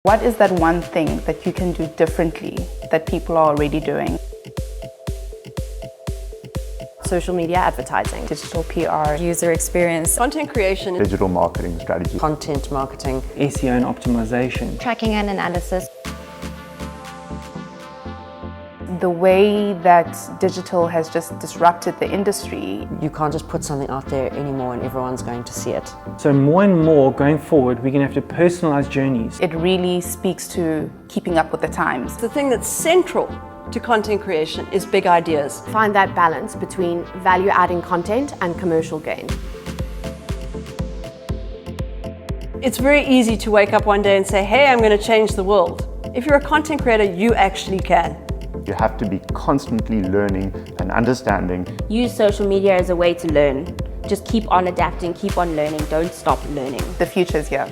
What is that one thing that you can do differently that people are already doing? Social media advertising, Digital PR, user experience, content creation, digital marketing strategy, content marketing, SEO and optimization, tracking and analysis. the way that digital has just disrupted the industry. You can't just put something out there anymore and everyone's going to see it. So more and more going forward, we're going to have to personalize journeys. It really speaks to keeping up with the times. The thing that's central to content creation is big ideas. Find that balance between value-adding content and commercial gain. It's very easy to wake up one day and say, hey, I'm going to change the world. If you're a content creator, you actually can. you have to be constantly learning and understanding. Use social media as a way to learn. Just keep on adapting, keep on learning, don't stop learning. The future is here.